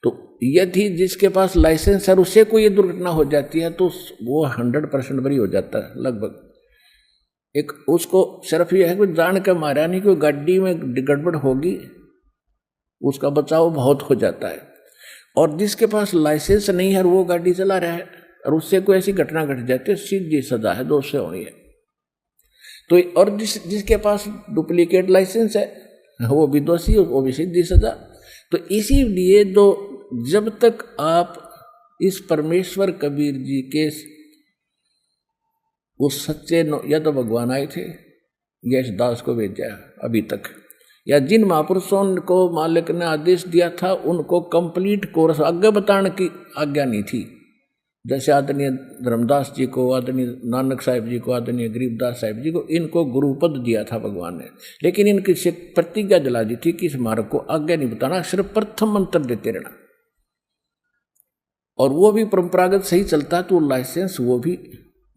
तो यदि जिसके पास लाइसेंस है उससे कोई दुर्घटना हो जाती है तो वो 100% बरी हो जाता है लगभग। एक उसको सिर्फ ये है कि जान के मारा नहीं, कोई गाड़ी में गड़बड़ होगी, उसका बचाव बहुत हो जाता है। और जिसके पास लाइसेंस नहीं है और वो गाड़ी चला रहा है और उससे कोई ऐसी घटना घट जाती है, सीधी सजा है, 2 से होनी है। तो और जिसके पास डुप्लीकेट लाइसेंस है वो भी दोषी, वो भी सीधी सजा। तो इसीलिए तो जब तक आप इस परमेश्वर कबीर जी के उस सच्चे या तो भगवान आए थे या इस दास को भेजा अभी तक, या जिन महापुरुषों को मालिक ने आदेश दिया था उनको कंप्लीट कोर्स आगे बताने की आज्ञा नहीं थी। जैसे आदरणीय धर्मदास जी को, आदरणीय नानक साहिब जी को, आदरणीय गरीबदास साहिब जी को, इनको गुरुपद दिया था भगवान ने, लेकिन इनकी से प्रतिज्ञा दिला दी थी कि इस मार्ग को आगे नहीं बताना, सिर्फ प्रथम मंत्र देते रहना। और वो भी परंपरागत सही चलता तो लाइसेंस, वो भी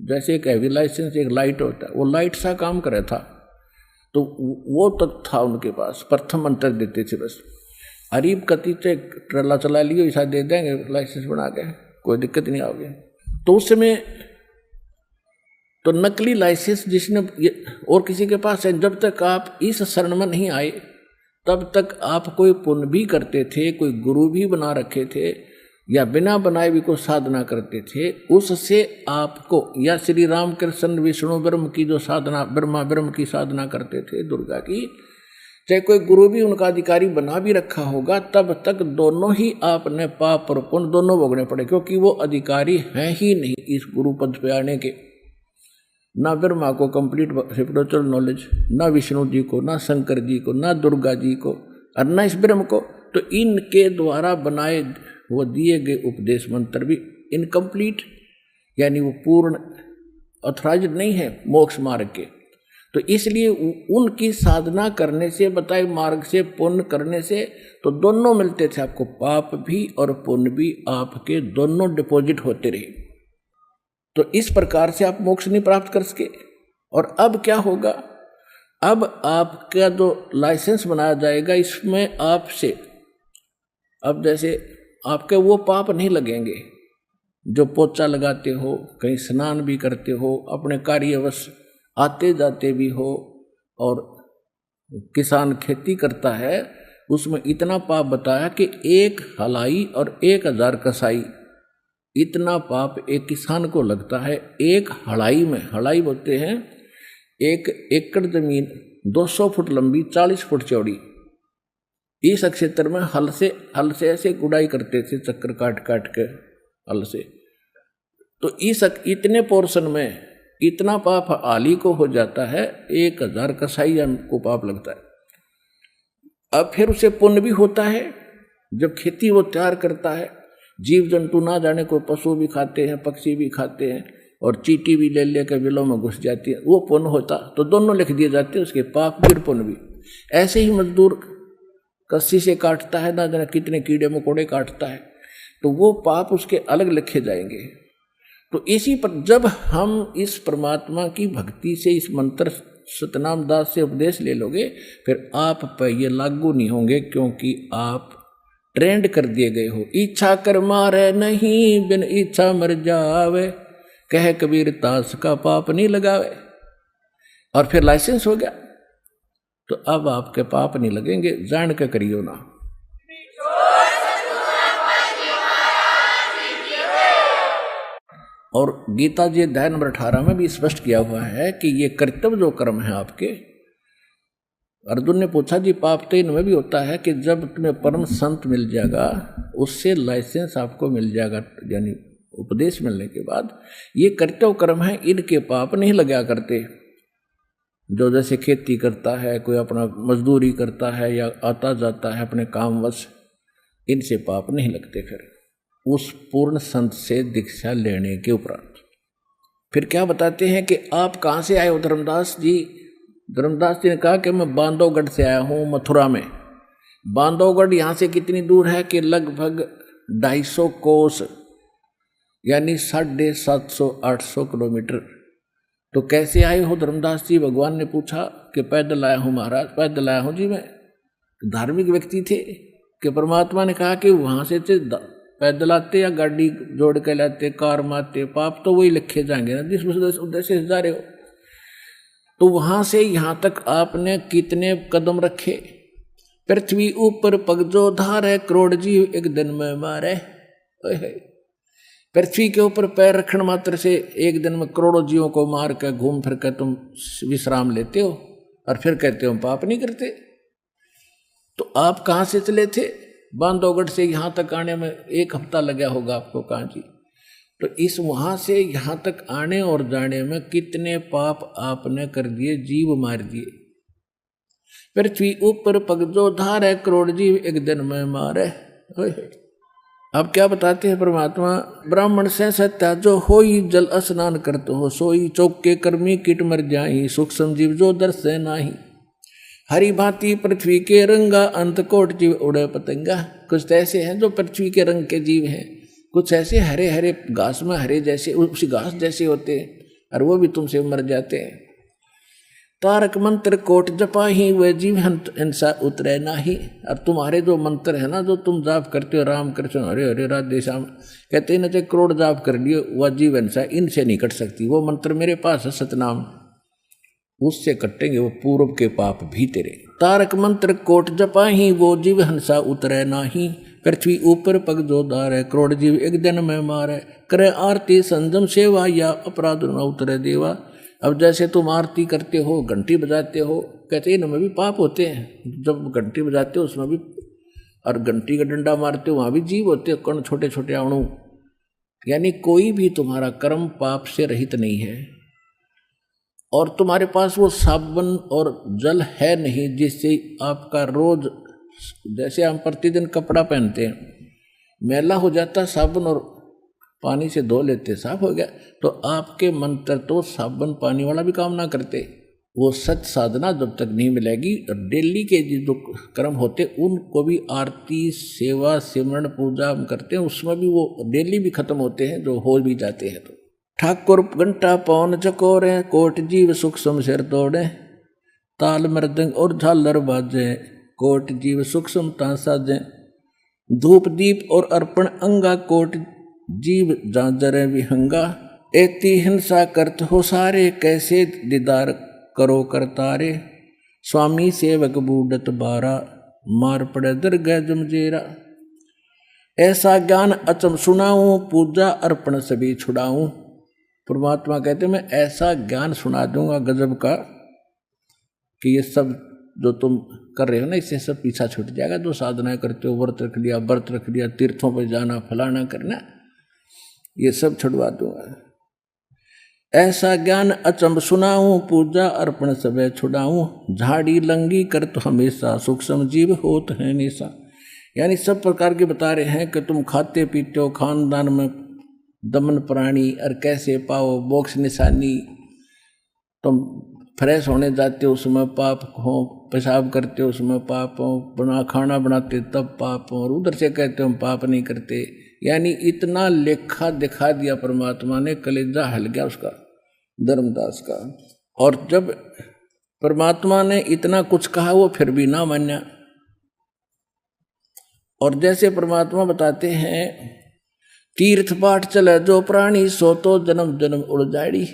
जैसे एक हैवी लाइसेंस, एक लाइट होता है, वो लाइट सा काम करे था, तो वो तक था उनके पास, प्रथम मंत्र देते थे बस। अरीब कति से ट्रला चला लियो, ऐसा दे देंगे लाइसेंस बना के, कोई दिक्कत नहीं आओगे। तो उस समय तो नकली लाइसेंस जिसने और किसी के पास है, जब तक आप इस शरण में नहीं आए तब तक आप कोई पुण्य भी करते थे, कोई गुरु भी बना रखे थे या बिना बनाए भी कोई साधना करते थे, उससे आपको या श्री राम कृष्ण विष्णु ब्रह्म की जो साधना, ब्रह्मा ब्रह्म की साधना करते थे, दुर्गा की, चाहे कोई गुरु भी उनका अधिकारी बना भी रखा होगा, तब तक दोनों ही आपने पाप और पुण्य दोनों भोगने पड़े, क्योंकि वो अधिकारी हैं ही नहीं इस गुरु पद पे आने के। ना ब्रह्मा को कंप्लीट स्पिरिचुअल नॉलेज, ना विष्णु जी को, ना शंकर जी को, ना दुर्गा जी को, और ना इस ब्रह्म को। तो इनके द्वारा बनाए वो दिए गए उपदेश मंत्र भी इनकम्प्लीट, यानी वो पूर्ण ऑथराइज नहीं है मोक्ष मार्ग के। तो इसलिए उनकी साधना करने से, बताए मार्ग से, पुण्य करने से, तो दोनों मिलते थे आपको, पाप भी और पुण्य भी आपके दोनों डिपॉजिट होते रहे। तो इस प्रकार से आप मोक्ष नहीं प्राप्त कर सके। और अब क्या होगा, अब आपका जो लाइसेंस बनाया जाएगा, इसमें आपसे अब जैसे आपके वो पाप नहीं लगेंगे जो पोचा लगाते हो, कहीं स्नान भी करते हो, अपने कार्यवश आते जाते भी हो, और किसान खेती करता है, उसमें इतना पाप बताया कि 1 हलाई और 1000 कसाई, इतना पाप एक किसान को लगता है। 1 हलाई में, हलाई बोलते हैं 1 एकड़ जमीन 200 फुट लंबी, 40 फुट चौड़ी, इस क्षेत्र में हल से ऐसे गुड़ाई करते थे, चक्कर काट काट के हल से। तो इस इतने पोर्शन में इतना पाप आली को हो जाता है, 1000 कसाई को पाप लगता है। अब फिर उसे पुण्य भी होता है, जब खेती वो तैयार करता है, जीव जंतु ना जाने को, पशु भी खाते हैं, पक्षी भी खाते हैं, और चींटी भी ले लेकर बिलों में घुस जाती है, वो पुण्य होता। तो दोनों लिख दिए जाते हैं, उसके पाप भी और पुण्य भी। ऐसे ही मजदूर कस्सी से काटता है, ना जाने कितने कीड़े मकोड़े काटता है, तो वो पाप उसके अलग लिखे जाएंगे। तो इसी पर जब हम इस परमात्मा की भक्ति से, इस मंत्र सतनाम दास से उपदेश ले लोगे, फिर आप पर ये लागू नहीं होंगे, क्योंकि आप ट्रेंड कर दिए गए हो। इच्छा कर मारे नहीं, बिन इच्छा मर जावे, कह कबीर तास का पाप नहीं लगावे। और फिर लाइसेंस हो गया, तो अब आपके पाप नहीं लगेंगे, जान के करियो ना। और गीता जी अध्याय नंबर 18 में भी स्पष्ट किया हुआ है कि ये कर्तव्य जो कर्म है आपके। अर्जुन ने पूछा जी पाप तो इनमें भी होता है कि जब तुम्हें परम संत मिल जाएगा, उससे लाइसेंस आपको मिल जाएगा, यानी उपदेश मिलने के बाद ये कर्तव्य कर्म है, इनके पाप नहीं लगा करते। जो जैसे खेती करता है, कोई अपना मजदूरी करता है या आता जाता है अपने कामवश, इनसे पाप नहीं लगते। फिर उस पूर्ण संत से दीक्षा लेने के उपरांत फिर क्या बताते हैं कि आप कहाँ से आए हो धर्मदास जी। धर्मदास जी ने कहा कि मैं बांधवगढ़ से आया हूँ, मथुरा में। बांधवगढ़ यहाँ से कितनी दूर है कि लगभग 250 कोस, यानी 750-800 किलोमीटर। तो कैसे आए हो धर्मदास जी? भगवान ने पूछा कि पैदल आया हूँ महाराज, पैदल आया हूँ जी मैं। धार्मिक व्यक्ति थे कि परमात्मा ने कहा कि वहाँ से पैदल आते या गाड़ी जोड़ के लाते, कार मारते, पाप तो वही लिखे जाएंगे ना जिस उद्देश्य से जा रहे हो। तो वहाँ से यहाँ तक आपने कितने कदम रखे? पृथ्वी ऊपर पग जो धार है, करोड़ जीव एक दिन में मारे। पृथ्वी के ऊपर पैर रखने मात्र से एक दिन में करोड़ों जीवों को मार कर घूम फिर कर तुम विश्राम लेते हो और फिर कहते हो पाप नहीं करते। तो आप कहाँ से चले थे? बांधवगढ़ से यहाँ तक आने में 1 हफ्ता लगा होगा आपको कहाँ जी। तो इस वहाँ से यहाँ तक आने और जाने में कितने पाप आपने कर दिए, जीव मार दिए। पृथ्वी ऊपर पग जो धार है, करोड़ जीव एक दिन में मारे। अब क्या बताते हैं परमात्मा? ब्राह्मण से सत्या जो होई, जल स्नान करते हो सोई, चौक के कर्मी कीट मर जाई, सूक्ष्म जीव जो दर से नाही। हरी भांति पृथ्वी के रंगा, अंत कोट जीव उड़े पतंगा। कुछ ऐसे हैं जो पृथ्वी के रंग के जीव हैं, कुछ ऐसे हरे हरे घास में हरे जैसे, उसी घास जैसे होते हैं, और वो भी तुमसे मर जाते हैं। तारक मंत्र कोट जपा ही, वह जीव हिंसा उतरे नाही। अब तुम्हारे जो मंत्र है ना, जो तुम जाप करते हो, राम कृष्ण हरे हरे राधे श्याम, कहते हैं ना, चाहे करोड़ जाप कर लिए, वह जीव हिंसा इनसे नहीं कट सकती। वो मंत्र मेरे पास है सतनाम, उससे कटेंगे वो पूर्व के पाप भी तेरे। तारक मंत्र कोट जपा ही, वो जीव हंसा उतरे नाही। पृथ्वी ऊपर पग जो धार है, करोड़ जीव एक दिन में मारे। करे आरती संजम सेवा, या अपराध न उतरे देवा। अब जैसे तुम आरती करते हो, घंटी बजाते हो, कहते हैं इनमें भी पाप होते हैं। जब घंटी बजाते हो उसमें भी, और घंटी का डंडा मारते हो वहाँ भी जीव होते हो, कण छोटे छोटे अणु। यानी कोई भी तुम्हारा कर्म पाप से रहित नहीं है। और तुम्हारे पास वो साबुन और जल है नहीं जिससे आपका रोज, जैसे हम प्रतिदिन कपड़ा पहनते हैं, मैला हो जाता, साबुन और पानी से धो लेते, साफ हो गया। तो आपके मंत्र तो साबुन पानी वाला भी काम ना करते। वो सच साधना जब तक नहीं मिलेगी, डेली के जो कर्म होते उनको भी आरती सेवा सिमरण पूजा हम करते हैं, उसमें भी वो डेली भी खत्म होते हैं जो हो भी जाते हैं। तो ठाकुर घंटा पौन चकोरे, कोट जीव सूक्ष्म सिर तोड़े। ताल मृदंग और झालर बाजे, कोट जीव सूक्ष्म तांसा जे। धूप दीप और अर्पण अंगा, कोट जीव जाजरे विहंगा। एती हिंसा करत हो सारे, कैसे दीदार करो करतारे। स्वामी सेवक बूढ़त बारा, मार पड़े दरगह जमजेरा। ऐसा ज्ञान अचम सुनाऊं, पूजा अर्पण सभी छुड़ाऊं। परमात्मा कहते मैं ऐसा ज्ञान सुना दूंगा गजब का कि ये सब जो तुम कर रहे हो ना, इससे सब पीछा छूट जाएगा। जो साधना करते हो, व्रत रख लिया, तीर्थों पर जाना, फलाना करना, ये सब छुड़वा दूंगा। ऐसा ज्ञान अचंब सुनाऊं, पूजा अर्पण सबे छुड़ाऊं। झाड़ी लंगी कर तो हमेशा, सूक्ष्म जीव होत है निशा। यानी सब प्रकार के बता रहे हैं कि तुम खाते पीते हो, खानदान में दमन प्राणी, और कैसे पाओ मोक्ष निशानी। तुम फ्रेश होने जाते हो उसमें पाप हो, पेशाब करते हो उसमें पाप हो, खाना बनाते तब पाप हो, और उधर से कहते हो हम पाप नहीं करते। यानी इतना लेखा दिखा दिया परमात्मा ने, कलेजा हिल गया उसका, धर्मदास का। और जब परमात्मा ने इतना कुछ कहा वो फिर भी ना मान्या। और जैसे परमात्मा बताते हैं, तीर्थ पाठ चले जो प्राणी, सो तो जन्म जन्म उड़ जाड़ी।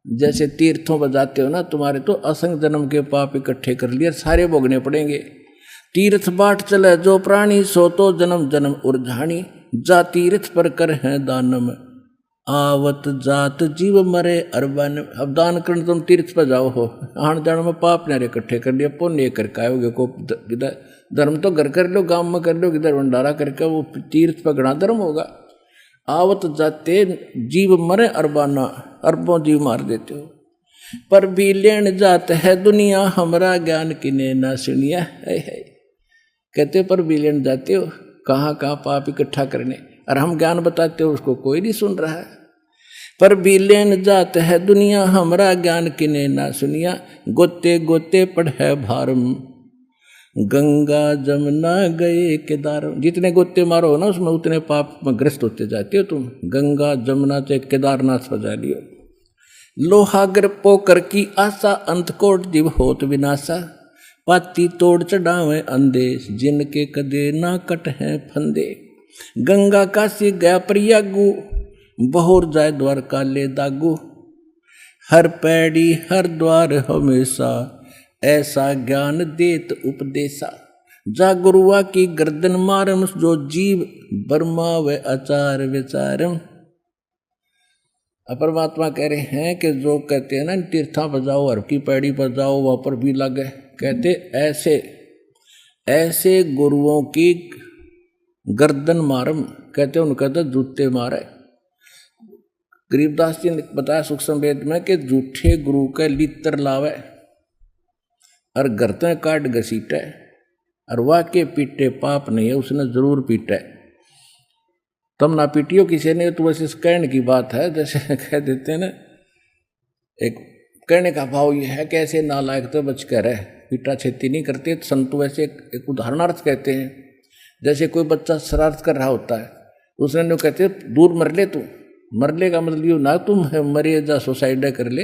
जैसे तीर्थों पर जाते हो ना, तुम्हारे तो असंग जन्म के पाप इकट्ठे कर लिए, सारे भोगने पड़ेंगे। तीर्थ बाट चले जो प्राणी, सो तो जन्म जन्म उड़ झाड़ी। जा तीर्थ पर कर है दानम, आवत जात जीव मरे अरबन। अब दान करने तुम तीर्थ पर जाओ हो, आन जान में पाप ने इकट्ठे कर लिया, पुण्य करके आओगे को धर्म तो घर कर लो, गांव में कर लो, किधर भंडारा करके, वो तीर्थ पर गणा धर्म होगा। आवत जाते जीव मरे अरबाना, अरबों जीव मार देते हो। पर भी लेन जात है दुनिया, हमारा ज्ञान किने ना सुनिया है। कहते पर भी लेन जाते हो, कहाँ कहाँ पाप इकट्ठा करने, और हम ज्ञान बताते हो उसको कोई नहीं सुन रहा है। पर भी लेन जात है दुनिया, हमारा ज्ञान किने ना सुनिया। गोते गोते पढ़े भारम, गंगा जमुना गए केदार। जितने गोते मारो ना उसमें उतने पाप में ग्रस्त होते जाते हो तुम। गंगा जमुना से केदारनाथ बजा लियो। लोहागर पोकर की आशा, अंतकोट जीव होत विनाशा। पाती तोड़ चढ़ावे अंदेश, जिनके कदे ना कट हैं फंदे। गंगा काशी गया प्रयागु, बहोर जाए द्वारका ले दागु। हर पैड़ी हर द्वार हमेशा, ऐसा ज्ञान देत उपदेशा। जा गुरुआ की गर्दन मारम, जो जीव बर्मा व आचार विचारम। परमात्मा कह रहे हैं कि जो कहते हैं ना तीर्था पर जाओ, हर की पैड़ी पर जाओ, वहाँ पर भी लगे, कहते ऐसे ऐसे गुरुओं की गर्दन मारम, कहते उनका तो जूते मारे। गरीबदास जी ने बताया सूक्ष्म वेद में कि झूठे गुरु के लित्र लावे और गर्दन काट घसीटे, और वाह के पीटे पाप नहीं है, उसने जरूर पीटे। तुम ना पीटियो किसी ने, तो बस इस कहने की बात है। जैसे कह देते हैं ना, एक कहने का भाव ये है कि ऐसे नालायक तो बच कर है, पीटा छेती नहीं करते संतु। वैसे एक उदाहरणार्थ कहते हैं, जैसे कोई बच्चा शरारत कर रहा होता है, उसने कहते दूर मर ले तू। मरले का मतलब ये ना तुम मरे जा सुसाइड कर ले,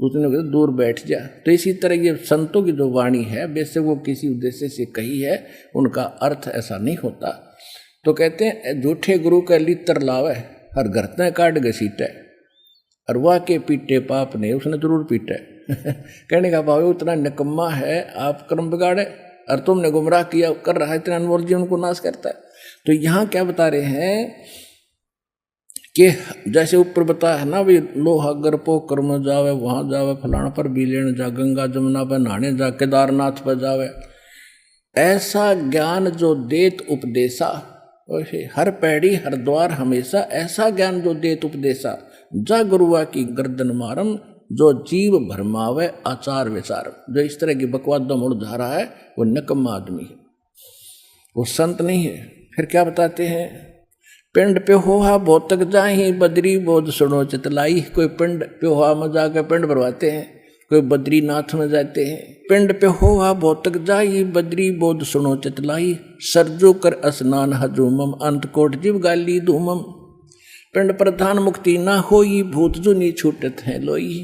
उसने कहते दूर बैठ जा। तो इसी तरह ये संतों की जो वाणी है, वैसे वो किसी उद्देश्य से कही है, उनका अर्थ ऐसा नहीं होता। तो कहते हैं झूठे गुरु का लित्र लावे, हर गर्दन काट घसीटे, और वाह के पीटे पाप नहीं, उसने जरूर पीटे। कहने का भाव उतना निकम्मा है, आप कर्म बिगाड़े और तुमने गुमराह किया कर रहा है, इतना अनमोल जीवन को नाश करता है। तो यहाँ क्या बता रहे हैं कि जैसे ऊपर बताया है ना, भाई लोहागर पो कर्म जावे, वहाँ जावे, फलाना पर भी लेने जा, गंगा जमुना पर नहाने जा, केदारनाथ पर जावे। ऐसा ज्ञान जो देत उपदेशा, हर पैड़ी हर द्वार हमेशा, ऐसा ज्ञान जो देत उपदेशा। जा गुरुआ की गर्दन मारम, जो जीव भरमावे आचार विचार। जो इस तरह की बकवाद मुड़ जा रहा है, वो नकम्मा आदमी है, वो संत नहीं है। फिर क्या बताते हैं, पिंड पे होहा भौतक जाही, बद्री बोध सुनो चितलाई। कोई पिंड पे होहा में जाकर पिंड भरवाते हैं, कोई बद्रीनाथ में जाते हैं। पिंड पे होहा भौतक जाही, बद्री बोध सुनो चितलाई। सरजो कर स्नान हजूमम, अंतकोट जीव गाली धूमम। पिंड प्रधान मुक्ति ना होई, भूत जुनी छूटत है लोई।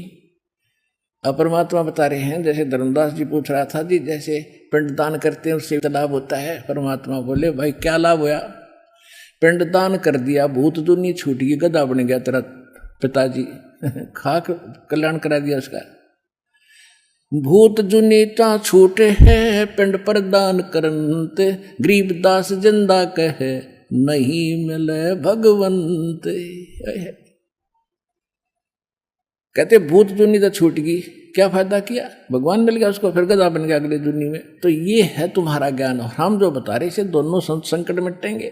अब परमात्मा बता रहे हैं, जैसे धर्मदास जी पूछ रहा था जी, जैसे पिंड दान करते हैं उससे लाभ होता है। परमात्मा बोले भाई क्या लाभ हुआ, पिंड दान कर दिया, भूत दुनी छूट गई, गधा बन गया तेरा पिताजी, खाक कल्याण करा दिया उसका। भूत जुनीता छूटे है, पिंड पर दान करंत। गरीबदास जिंदा कहे, नहीं मिले भगवंत। कहते भूत जुनी तो छूट गई, क्या फायदा किया, भगवान मिल गया उसको, फिर गधा बन गया अगले दुनी में। तो ये है तुम्हारा ज्ञान, और हम जो बता रहे, इसे दोनों संकट मिटेंगे।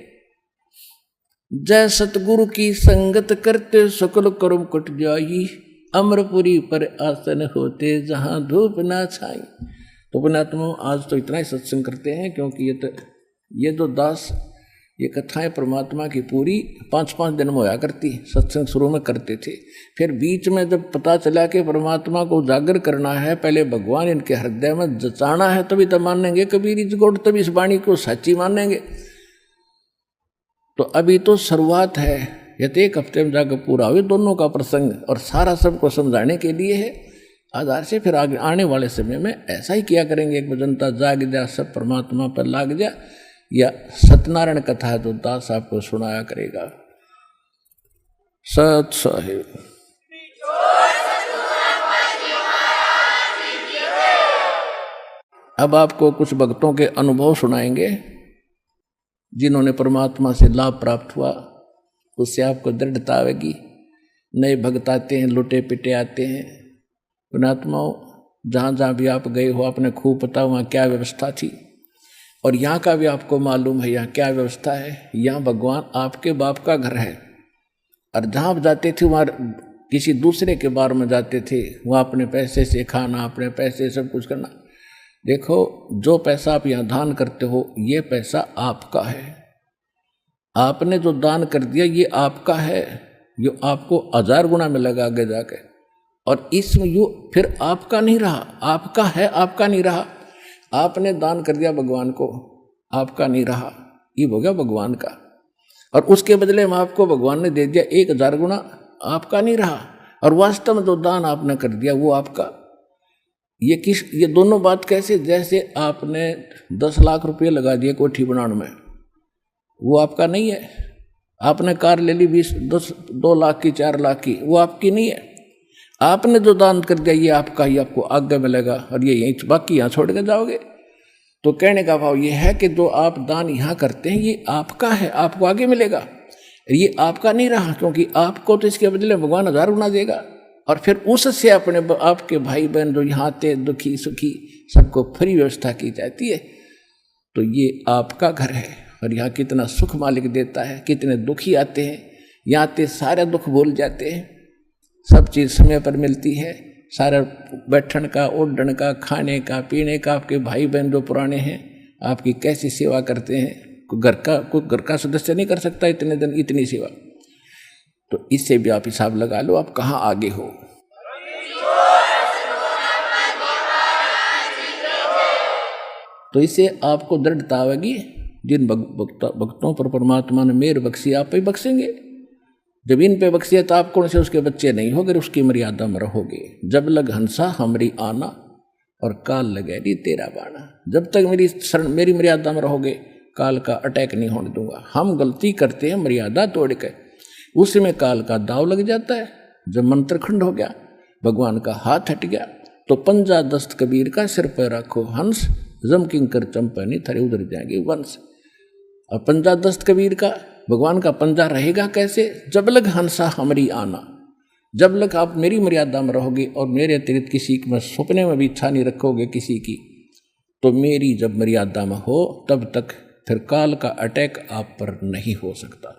जय सतगुरु की संगत करते, सकल कर्म कट जाई। अमरपुरी पर आसन होते, जहां धूप ना छाई। तो पुण्यात्मा आज तो इतना ही सत्संग करते हैं, क्योंकि ये तो दास ये कथाएं परमात्मा की पूरी 5-5 दिन में होया करती। सत्संग शुरू में करते थे, फिर बीच में जब पता चला कि परमात्मा को उजागर करना है, पहले भगवान इनके हृदय में जचाना है, तभी तो मानेंगे कबीर इजगोड़, तभी इस वाणी को सच्ची मानेंगे। तो अभी तो शुरुआत है, यह तो 1 हफ्ते में जाकर पूरा हुए दोनों का प्रसंग, और सारा सबको समझाने के लिए है आधार से। फिर आगे आने वाले समय में ऐसा ही किया करेंगे, एक जनता जाग जा, सब परमात्मा पर लाग जा, या सत्यनारायण कथा है तो दास आपको सुनाया करेगा। सत साहिब। अब आपको कुछ भक्तों के अनुभव सुनाएंगे, जिन्होंने परमात्मा से लाभ प्राप्त हुआ, उससे आपको दृढ़ता आएगी नए भक्त आते हैं, लुटे पिटे आते हैं। पुण्यात्माओं, जहाँ जहाँ भी आप गए हो आपने खूब पता वहाँ क्या व्यवस्था थी, और यहाँ का भी आपको मालूम है यहाँ क्या व्यवस्था है। यहाँ भगवान आपके बाप का घर है, और जहाँ आप जाते थे वहाँ किसी दूसरे के बार में जाते थे, वहाँ अपने पैसे से खाना, अपने पैसे सब कुछ करना। देखो, जो पैसा आप यहाँ दान करते हो ये पैसा आपका है। आपने जो दान कर दिया ये आपका है, ये आपको 1000 गुना मिलेगा आगे जाके। और इसमें यू फिर आपका नहीं रहा, आपका है, आपका नहीं रहा। आपने दान कर दिया भगवान को, आपका नहीं रहा, ये हो गया भगवान का। और उसके बदले में आपको भगवान ने दे दिया 1000 गुना, आपका नहीं रहा। और वास्तव में जो दान आपने कर दिया वो आपका। ये दोनों बात कैसे? जैसे आपने 10 लाख रुपये लगा दिए कोठी बनाने में, वो आपका नहीं है। आपने कार ले ली 2 लाख की, 4 लाख की, वो आपकी नहीं है। आपने जो दान कर दिया ये आपका ही, आपको आगे मिलेगा, और ये यहीं बाकी यहाँ छोड़ के जाओगे। तो कहने का भाव ये है कि जो आप दान यहाँ करते हैं ये आपका है, आपको आगे मिलेगा। ये आपका नहीं रहा, क्योंकि आपको तो इसके बदले भगवान 1000 गुना देगा। और फिर उससे अपने आपके भाई बहन जो यहाँ आते दुखी सुखी सबको फ्री व्यवस्था की जाती है। तो ये आपका घर है, और यहाँ कितना सुख मालिक देता है। कितने दुखी आते हैं, यहाँ आते सारे दुख भूल जाते हैं, सब चीज़ समय पर मिलती है। सारा बैठन का, ओढ़न का, खाने का, पीने का। आपके भाई बहन जो पुराने हैं आपकी कैसी सेवा करते हैं, कोई घर का सदस्य नहीं कर सकता इतने दिन इतनी सेवा। तो इससे भी आप हिसाब लगा लो आप कहाँ आगे हो। तो इससे आपको दृढ़ता आएगी, जिन भक्तों पर परमात्मा ने मेहर बख्शी आप ही बख्शेंगे। जब इन पे बख्शिया तो आप कौन से उसके बच्चे नहीं होगे, उसकी मर्यादा में रहोगे। जब लग हंसा हमरी आना, और काल लगे री तेरा बाना। जब तक मेरी मर्यादा में रहोगे काल का अटैक नहीं होने दूंगा। हम गलती करते हैं मर्यादा तोड़ के, उसमें काल का दाव लग जाता है। जब मंत्र खंड हो गया, भगवान का हाथ हट गया, तो पंजा दस्त कबीर का सिर पर रखो हंस, जम किंकर चंपनी थरे उधर जाएंगे वंश। और पंजा दस्त कबीर का, भगवान का पंजा रहेगा कैसे? जब लग हंसा हमारी आना, जब लग आप मेरी मर्यादा में रहोगे और मेरे अतिरिक्त किसी में सपने में भी इच्छा नहीं रखोगे किसी की, तो मेरी जब मर्यादा में हो तब तक फिर काल का अटैक आप पर नहीं हो सकता।